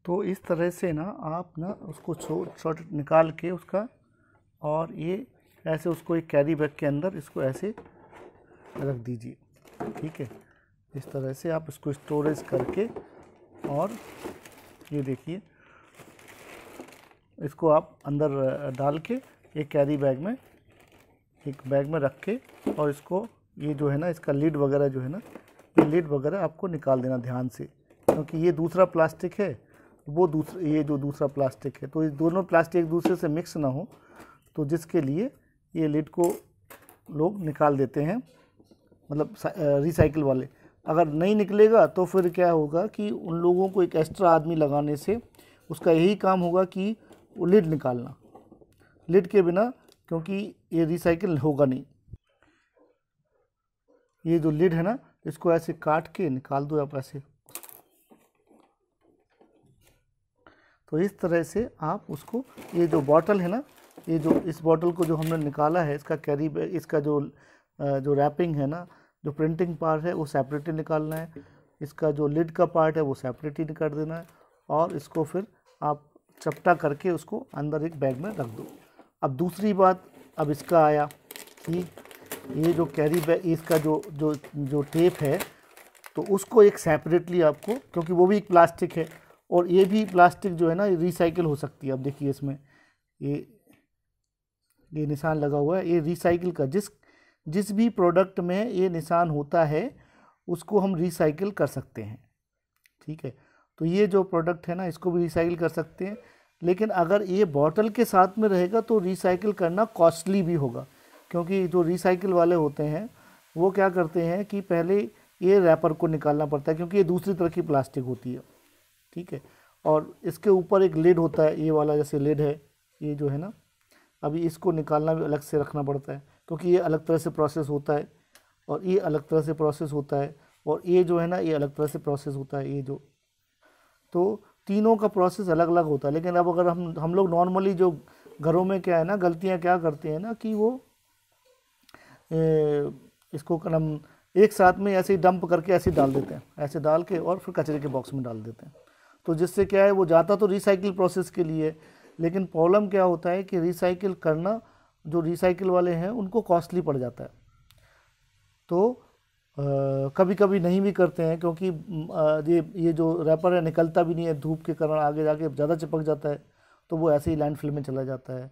तो इस तरह से ना आप ना उसको छोटे निकाल के उसका, और ये ऐसे उसको एक कैरी बैग के अंदर इसको ऐसे रख दीजिए। ठीक है, इस तरह से आप इसको स्टोरेज करके, और ये देखिए इसको आप अंदर डाल के एक कैरी बैग में, एक बैग में रख के, और इसको ये जो है ना इसका लिड वगैरह जो है ना, ये लिड वगैरह आपको निकाल देना ध्यान से, क्योंकि ये दूसरा प्लास्टिक है, वो ये जो दूसरा प्लास्टिक है, तो ये दोनों प्लास्टिक एक दूसरे से मिक्स ना हो, तो जिसके लिए ये लिड को लोग निकाल देते हैं, मतलब रिसाइकिल वाले। अगर नहीं निकलेगा तो फिर क्या होगा कि उन लोगों को एक एक्स्ट्रा आदमी लगाने से उसका यही काम होगा कि वो लिड निकालना, लिड के बिना, क्योंकि ये रिसाइकिल होगा नहीं। ये जो लिड है ना, इसको ऐसे काट के निकाल दो आप ऐसे। तो इस तरह से आप उसको, ये जो बॉटल है ना, ये जो इस बॉटल को जो हमने निकाला है, इसका कैरी बैग, इसका जो रैपिंग है ना, जो प्रिंटिंग पार्ट है वो सेपरेटली निकालना है, इसका जो लिड का पार्ट है वो सेपरेटली कर देना है, और इसको फिर आप चपटा करके उसको अंदर एक बैग में रख दो। अब दूसरी बात अब इसका आया कि ये जो कैरी बैग, इसका जो टेप है, तो उसको एक सेपरेटली आपको, क्योंकि वो भी एक प्लास्टिक है, और ये भी प्लास्टिक जो है ना रिसाइकिल हो सकती है। अब देखिए इसमें ये निशान लगा हुआ है, ये रिसाइकिल का, जिस भी प्रोडक्ट में ये निशान होता है उसको हम रिसाइकिल कर सकते हैं। ठीक है, तो ये जो प्रोडक्ट है ना, इसको भी रिसाइकिल कर सकते हैं, लेकिन अगर ये बॉटल के साथ में रहेगा तो रिसाइकिल करना कॉस्टली भी होगा, क्योंकि जो रिसाइकिल वाले होते हैं वो क्या करते हैं कि पहले ये रैपर को निकालना पड़ता है, क्योंकि ये दूसरी तरह की प्लास्टिक होती है। ठीक है, और इसके ऊपर एक लिड होता है, ये वाला जैसे लिड है, ये जो है ना, अभी इसको निकालना भी अलग से रखना पड़ता है, क्योंकि ये अलग तरह से प्रोसेस होता है, और ये अलग तरह से प्रोसेस होता है, और ये जो है ना ये अलग तरह से प्रोसेस होता है, ये जो, तो तीनों का प्रोसेस अलग अलग होता है। लेकिन अब अगर हम लोग नॉर्मली जो घरों में क्या है ना, गलतियां क्या करते हैं ना कि वो इसको हम एक साथ में ऐसे ही डंप करके ऐसे ही डाल देते हैं, ऐसे डाल के और फिर कचरे के बॉक्स में डाल देते हैं। तो जिससे क्या है, वो जाता तो रिसाइकिल प्रोसेस के लिए, लेकिन प्रॉब्लम क्या होता है कि रिसाइकिल करना, जो रिसाइकिल वाले हैं उनको कॉस्टली पड़ जाता है। तो कभी कभी नहीं भी करते हैं, क्योंकि ये जो रैपर है निकलता भी नहीं है, धूप के कारण आगे जाके ज़्यादा चिपक जाता है, तो वो ऐसे ही लैंडफिल में चला जाता है।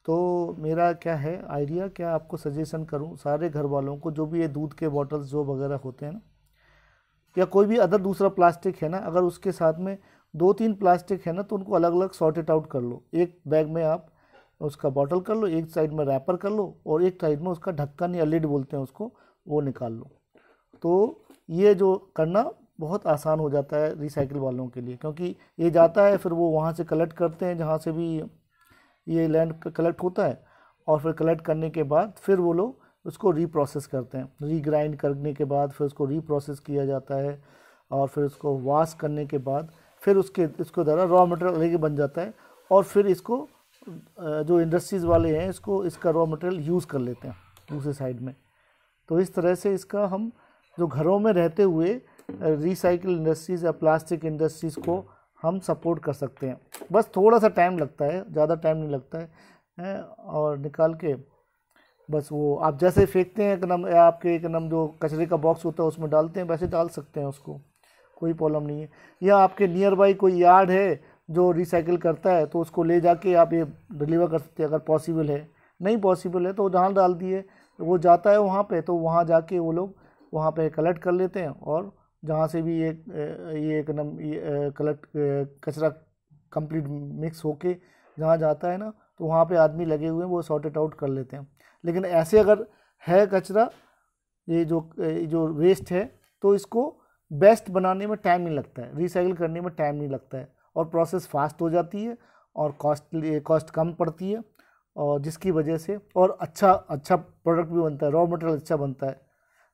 तो मेरा क्या है आइडिया, क्या आपको सजेशन करूं, सारे घर वालों को, जो भी ये दूध के बॉटल्स जो वगैरह होते हैं ना, या कोई भी अदर दूसरा प्लास्टिक है ना, अगर उसके साथ में 2-3 प्लास्टिक है ना, तो उनको अलग अलग सॉर्टेड आउट कर लो। एक बैग में आप उसका बॉटल कर लो, एक साइड में रैपर कर लो, और एक साइड में उसका ढक्कन या लिड बोलते हैं उसको, वो निकाल लो। तो ये जो करना बहुत आसान हो जाता है रिसाइकिल वालों के लिए, क्योंकि ये जाता है, फिर वो वहाँ से कलेक्ट करते हैं जहाँ से भी ये लैंड कलेक्ट होता है, और फिर कलेक्ट करने के बाद फिर वो लोग उसको रीप्रोसेस करते हैं, रीग्राइंड करने के बाद फिर उसको रीप्रोसेस किया जाता है, और फिर उसको वॉश करने के बाद फिर इसको द्वारा रॉ मटेरियल अलग बन जाता है, और फिर इसको जो इंडस्ट्रीज़ वाले हैं इसका रॉ मटेरियल यूज़ कर लेते हैं दूसरे साइड में। तो इस तरह से इसका हम जो घरों में रहते हुए रिसाइकिल इंडस्ट्रीज़ या प्लास्टिक इंडस्ट्रीज़ को हम सपोर्ट कर सकते हैं। बस थोड़ा सा टाइम लगता है, ज़्यादा टाइम नहीं लगता है, और निकाल के बस वो आप जैसे फेंकते हैं एकदम, आपके एकदम जो कचरे का बॉक्स होता है उसमें डालते हैं, वैसे डाल सकते हैं उसको, कोई प्रॉब्लम नहीं है। या आपके नियर बाई कोई यार्ड है जो रिसाइकिल करता है, तो उसको ले जाके आप ये डिलीवर कर सकते हैं, अगर पॉसिबल है। नहीं पॉसिबल है तो जहाँ डाल दिए, वो जाता है वहाँ पे, तो वहाँ जाके वो लोग वहाँ पे कलेक्ट कर लेते हैं, और जहाँ से भी ये एकदम कलेक्ट कचरा कंप्लीट मिक्स होके जहाँ जाता है ना, तो वहाँ पे आदमी लगे हुए हैं, वो सॉर्टेड आउट कर लेते हैं। लेकिन ऐसे अगर है कचरा, ये जो वेस्ट है, तो इसको बेस्ट बनाने में टाइम नहीं लगता है, रिसाइकिल करने में टाइम नहीं लगता है, और प्रोसेस फास्ट हो जाती है, और कॉस्ट कम पड़ती है, और जिसकी वजह से और अच्छा प्रोडक्ट भी बनता है, रॉ मटेरियल अच्छा बनता है।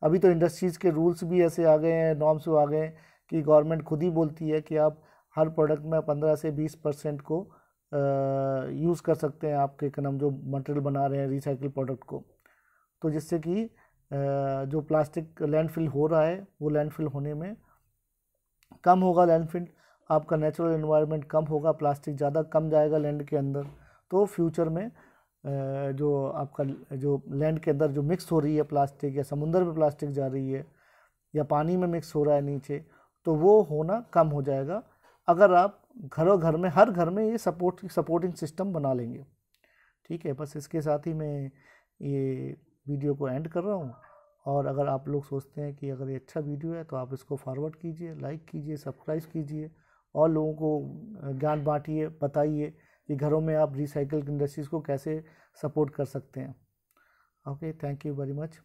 अभी तो इंडस्ट्रीज़ के रूल्स भी ऐसे आ गए हैं, नॉर्म्स आ गए हैं कि गवर्नमेंट खुद ही बोलती है कि आप हर प्रोडक्ट में 15 से 20% को यूज़ कर सकते हैं, आपके एकदम जो मटेरियल बना रहे हैं रिसाइकिल प्रोडक्ट को। तो जिससे कि जो प्लास्टिक लैंडफिल हो रहा है, वो लैंडफिल होने में कम होगा लैंडफिल, आपका नेचुरल एनवायरनमेंट कम होगा, प्लास्टिक ज़्यादा कम जाएगा लैंड के अंदर, तो फ्यूचर में जो आपका जो लैंड के अंदर जो मिक्स हो रही है प्लास्टिक, या समुंदर में प्लास्टिक जा रही है, या पानी में मिक्स हो रहा है नीचे, तो वो होना कम हो जाएगा अगर आप घरों घर में, हर घर में ये सपोर्टिंग सिस्टम बना लेंगे। ठीक है, बस इसके साथ ही मैं ये वीडियो को एंड कर रहा हूँ। और अगर आप लोग सोचते हैं कि अगर ये अच्छा वीडियो है तो आप इसको फॉरवर्ड कीजिए, लाइक कीजिए, सब्सक्राइब कीजिए, और लोगों को ज्ञान बांटिए, बताइए कि घरों में आप रिसाइकिल इंडस्ट्रीज़ को कैसे सपोर्ट कर सकते हैं। Okay, thank you very much.